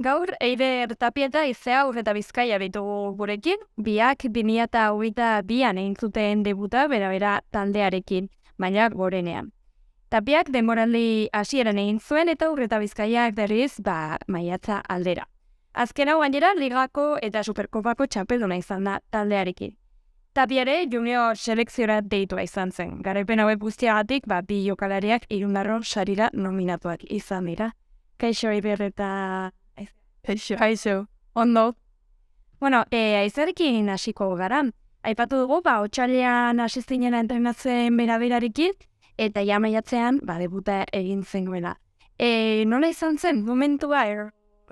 Gaur, Eider Tapia eta Izea Urreta Bizkaia ditugu gurekin, biak 2022an egin zuten debuta bera taldearekin, baina gorenean. Tapiak denboraldi hasieran egin zuen eta Urreta Bizkaiak berriz, maiatza aldera. Azken hau gainera, Ligako eta Superkopako txapelduna izan da taldearekin. Tapiare junior selekziora deitua izan zen. Garaipen hauek guztiagatik, bi jokalariak 300 sarira nominatuak izan dira. Kaixo Eider eta... Kaixo, ondo. Bueno, Aizarekin hasiko gara. Aipatu dugu, otsailean hasi zinen entrenatzen berarekin, eta ja maiatzean, debuta egin zenuela. Nola izan zen, momentua,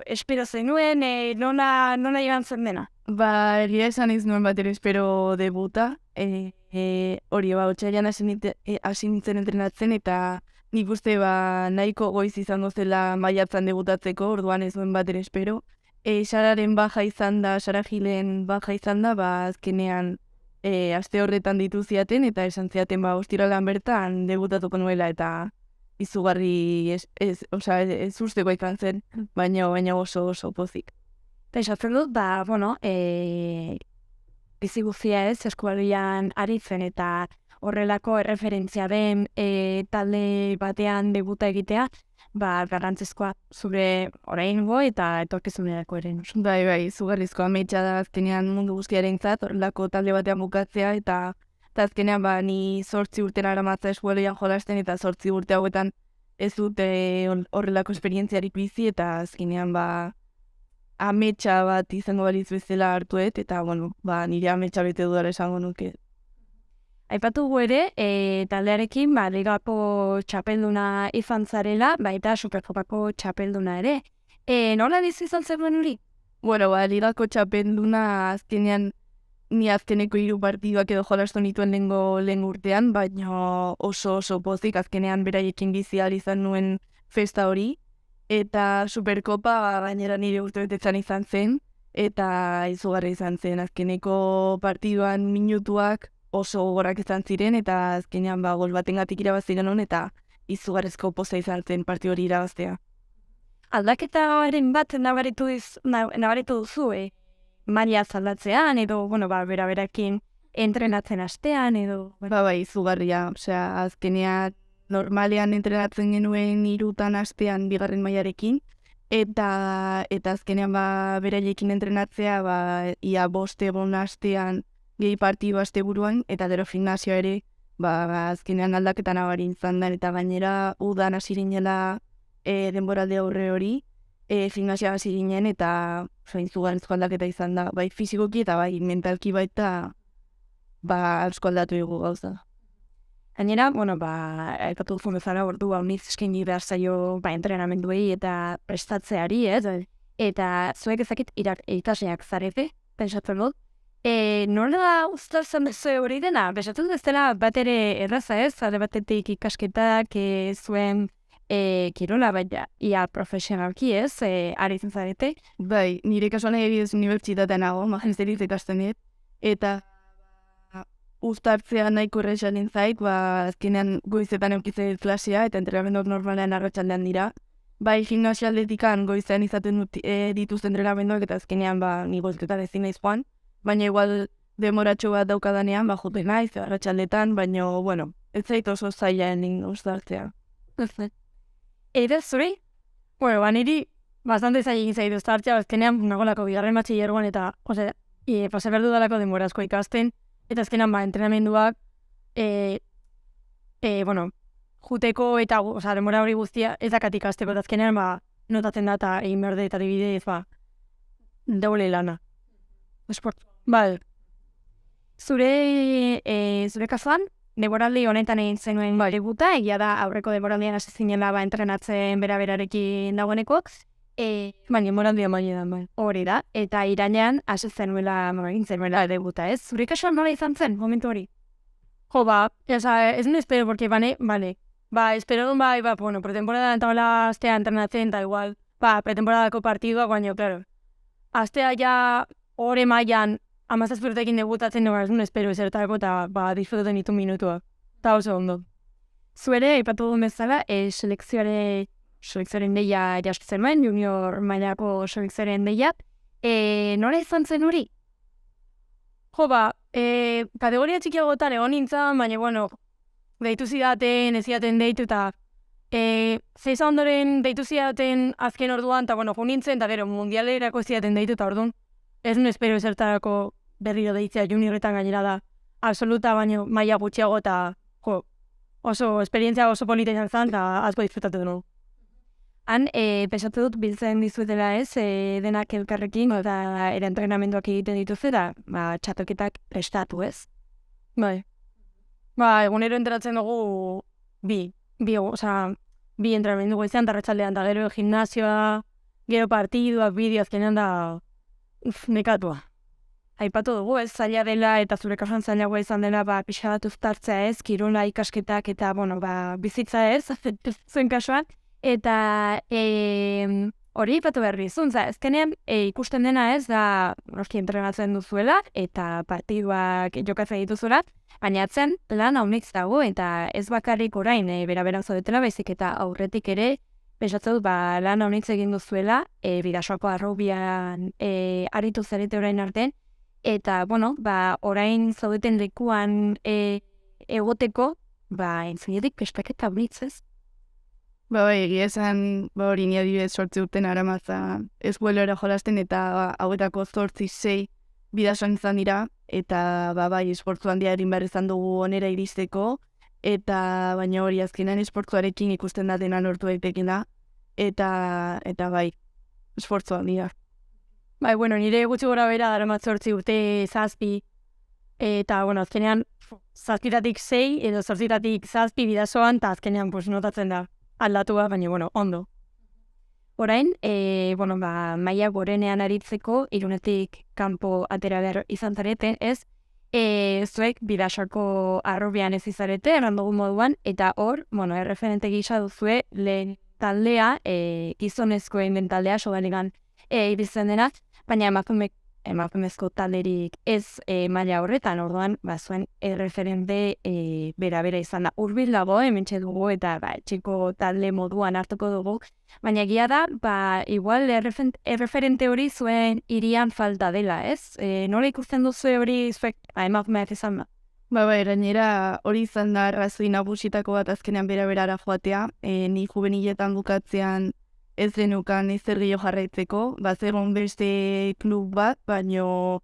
espero zenuen, nola joan zen dena? Egia esan ez nuen bat ere espero debuta. Hori, otsailean hasi nintzen entrenatzen, eta nik uste nahiko goiz izango zela maiatzan debutatzeko, orduan ez duen bat ere espero. Sararen baja izan da, Sara Gilen baja izan da, azkenean aste horretan ditu ziaten, eta esan ziaten ostiralan bertan debutatuko nuela, eta izugarri ez usteko izan zen, baina oso pozik. Eta esatzen dut, bizi guztia ez, eskualdean aritzen eta horrelako erreferentzia den talde batean debuta egitea, garrantzizkoa zure oraingo eta etorkizunerako ere. Bai, izugarrizkoa ametsa da azkenean mundu guztiarentzat horrelako talde batean bukatzea, eta azkenean ni 8 urten aramatza eskualean jolasten, eta 8 urte hauetan ez dute horrelako esperientziarik bizi, eta azkenean ametsa bat izango balitz bezala hartuet, eta nire ametsa bete dudara esango nuke. Aipatu gu ere, taldearekin Ligako txapelduna izan zarela, eta Superkopako txapelduna ere. Nola bizi izan zenuen hori? Ligako txapelduna azkenean ni azkeneko 3 partiduak edo jolastu nituen lehen urtean, baina oso pozik azkenean beraiekin bizi ahal izan nuen festa hori. Eta Superkopa gainera nire urtebetetzan izan zen, eta izugarri izan zen. Azkeneko partiduan minutuak oso gogorak izan ziren, eta azkenean gol batengatik irabazi genuen, eta izugarrizko poza izan zen partidu hori irabaztea. Aldaketaren bat nabaritu duzu, maila zaldatzean, edo, berarekin entrenatzen astean, edo... Izugarria, azkenean normalean entrenatzen genuen 3 astean bigarren mailarekin, eta azkenean beraiekin entrenatzea ia 5 egun astean gehi partidu asteburuan, eta gero gimnasioa ere azkenean aldaketa nabari izan da, eta gainera udan hasi ginela denboralde aurre hori, gimnasioa hasi ginen, eta izugarrizko aldaketa izan da, bai fizikoki eta bai mentalki baita asko aldatu dugu gauza. Gainera, aipatu duzun bezala ordu niz eskaini behar zaio entrenamenduei eta prestatzeari, eta zuek ezakit ikasleak zarete, pentsatzen dut. Nola uztartzen duzu hori dena? Pentsatzen dut ez dela bat ere erraza ez, alde batetik ikasketak zuen kirola, baina ia profesionalki ez, aritzen zarete. Bai, nire kasuan ez unibertsitatean nago, magisteritza ikasten dut, eta uztartzea nahiko errexanen zait, azkenean goizetan eukitzen klasea, eta entrenamenduak normalean arratsaldean dira. Bai, gimnasia aldetikan goizean izaten dituzten entrenamenduak, eta azkenean ni goizketan ezin naiz joan, baina igual demoratxo bat daukadanean, joten naiz, arratsaldetan, baina, ez zait oso zailaen uztartzea. Eta zuri? Niri bastante zaila egin zaitu uztartzea, azkenean nagolako bigarren batxillergoan, eta pasa behar dudalako demorazko ikasten, eta azkenan entrenamenduak juteko eta demora hori guztia ez dakat ikasteko, eta azkenean notatzen da eta egin behar eta dibidez doble lana. Esport. Zure kasuan, demoraldi honetan egin zenuen debuta, egia da aurreko demoraldian hasi zinela entrenatzen berarekin dagoeneko, baina demoraldia maile hori da, eta irainean hasi zenuela egin zenuela debuta, ez? Zure kasuan nola izan zen, momentu hori? Ez no espero, porque espero duen pretemporada entabla astea entrenatzen, eta igual, pretemporadako partidua, baina, claro, astea ja hori mailan 17 urtekin debutatzen, ez no espero ezertako, eta disfrutatzen ditu minutua, eta oso ondo. Zuere, aipatu duen bezala, selekzioare selekzioaren deia jasotzen nuen, junior mailako selekzioaren deia. Nola izan zen hori? Jo, kategoria txikiagotan egon nintzen, baina, bueno, deitu zidaten, ez zidaten deitu, eta zeiza ondoren deitu zidaten azken orduan, eta, bueno, jo nintzen, eta gero, mundialerako zidaten deitu, eta orduan, ez nun espero ezertarako berriro deitzea juniorretan gainera da, absoluta, baino maila gutxiago, eta, jo, esperientzia oso polita izan zen, eta asko disfrutatu du. Han, pesatu dut biltzen dizuetela ez, denak elkarrekin, eta entrenamenduak egiten dituzte, eta txapelketak prestatu ez. Bai. Egunero entrenatzen dugu bi entrenamendu goizean, eta arratsaldean, eta gero gimnasioa, gero partiduak, bideo azkenean da, nekatua. Aipatu dugu ez, zaila dela, eta zure kasuan zailagoa izan dela, pixa bat uztartzea ez, kirola ikasketak, eta, bizitza ez, zuen kasuan. Eta hori ipatu behar bizuntza, ezkenean ikusten dena ez da noski entrenatzen duzuela eta partiduak jokatzen dituzuela, baina atzen lan haunik dago eta ez bakarrik orain bera zaudetela, baizik eta aurretik ere pentsatzen dut lan haunik egin duzuela, Bidasoako Harrobian aritu zarete orain artean, eta orain zaudeten lekuan egoteko, entzunetik pestaketa blitzez. Egia esan, hori ni adibidez 8 urten aramatza eskuelora jolasten eta hauetako 8-6 Bidasoan izan dira, eta esportzu handia egin behar izan dugu onera iristeko, eta baina hori azkenan esportzuarekin ikusten da dena lortu daiteken da, eta esportzu handia. Nire gutxi gora bera daramat 8 urte 7, eta azkenean 7-tik 6 edo 8-tik 7 Bidasoan, eta azkenean notatzen da. Aldatua, baina, ondo. Orain, maila gorenean aritzeko, Irunetik kanpo atera behar izan zarete, ez? Zuek Bidasoko Harrobian ez izarete, errandugun moduan, eta hor, erreferente gisa duzue lehen taldea, gizonezkoen den taldea, sogaligan irizten dena, baina emakumezko talderik ez maila horretan, orduan, zuen erreferente bera izan da. Hurbil dago, hementxe dugu, eta txiko talde moduan hartuko dugu, baina egia da, igual erreferente hori zuen irian falta dela, ez? Nola ikusten duzu hori zuek emakumeak izan da? Gainera hori izan da arrazoi nagusitako bat azkenean bera joatea, ni juveniletan bukatzean ez denukan ezer gehiago jarraitzeko, zegoen beste klub bat, baino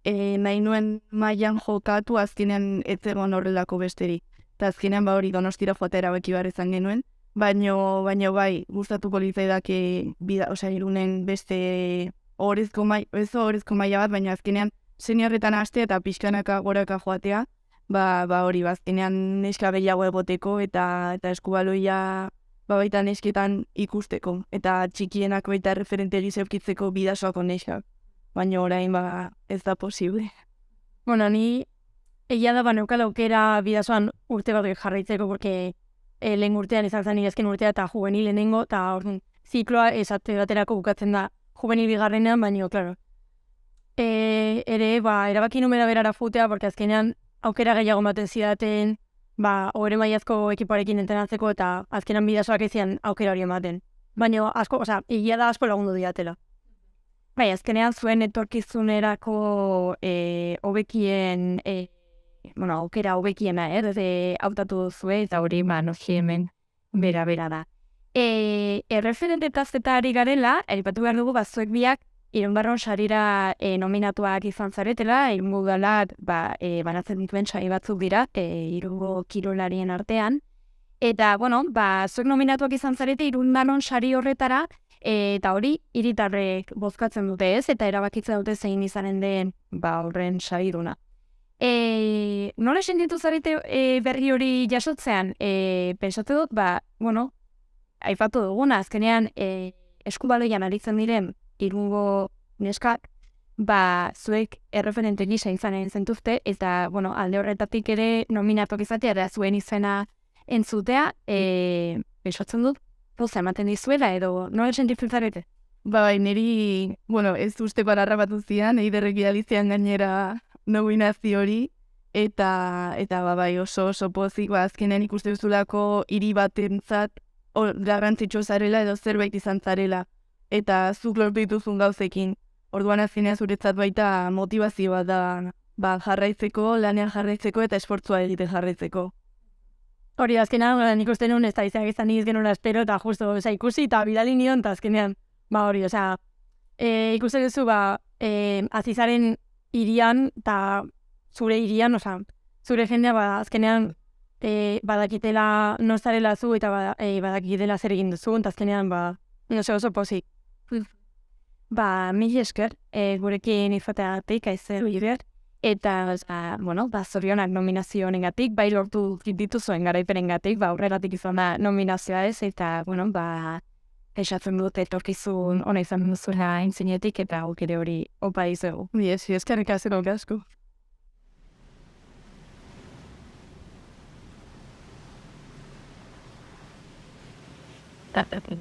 nahi nuen mailan jokatu azkenean ez zegoen horrelako besteri. Eta azkenean hori Donostira joatea erabaki behar izan genuen, baino gustatuko litzaidake Irunen beste ohorezko maila bat, baina azkenean seniorretan haste eta pixkanaka goraka joatea, hori azkenean neska gehiago egoteko eta eskubaloia baita nesketan ikusteko, eta txikienak baita referente gizeukitzeko Bidasoako neskak, baina orain ez da posible. Ni egia da neukala aukera Bidasoan urte bat jarraitzeko, porque lehen urtean izan zen irazken urtea eta juvenil lehenengo, eta zikloa esate baterako bukatzen da juvenil bigarrenean, baina, klaro. Erabaki numera berara futea, porque azkenean aukera gehiago ematen zidaten, hori mailazko ekiparekin entrenatzeko eta azkenan Bidasoak ezian aukera hori ematen. Baina egia da asko lagundu diatela. Azkenean zuen etorkizunerako hobekien, aukera hobekiena, hautatu duzue, eta hori, noski hemen bera da. Erreferente tazteta ari garela, eripatu behar dugu, zuek biak Irunbarron sarira nominatuak izan zaretela, Irungo Udalak banatzen dituen sari batzuk dira, Irungo kirolarien artean. Eta, zuek nominatuak izan zarete Irunbarron sari horretara, eta hori hiritarrek bozkatzen dute ez, eta erabakitzen dute zein izanen den horren sariduna. Nola sentitu zarete berri hori jasotzean? Pentsatu dut, aipatu duguna, azkenean eskubaloian aritzen diren Irungo neskak, zuek erreferente gisa izanen zentuzte, eta, alde horretatik ere nominatuak izatea, da zuen izena entzutea, besotzen dut, poza ematen dizuela, edo nola sentitzen zarete? Niri, ez uste bararra bat uzian, eiderrek idalizian gainera nominazio hori, eta oso pozik, azkenean ikuste duzulako hiri batentzat garrantzitsu zarela edo zerbait izan zarela, eta zuk lortu dituzun gauzekin. Orduan azkenean zuretzat baita motivazioa da jarraitzeko, lanean jarraitzeko eta esfortzua egite jarraitzeko. Hori, azkenean, nik uste nuen ez da izan niz genuen espero, eta justo, ikusi eta bidali nion, eta azkenean, hori, ikusten duzu, azizaren irian, eta zure irian, zure jendea, azkenean, badakitela nozarela zu, eta badakitela zer egin duzu, eta azkenean, oso pozik. Mil esker, gurekin izateagatik, aizer bider, eta, zorionak nominazio honengatik, bai lortu dituzuen garaiperengatik, aurreratik izan da nominazioa ez, eta, esatzen dut etorkizun ona izan duzuela intzinetik, eta aukere hori opa dizuegu. Eskerrik asko. Thank you.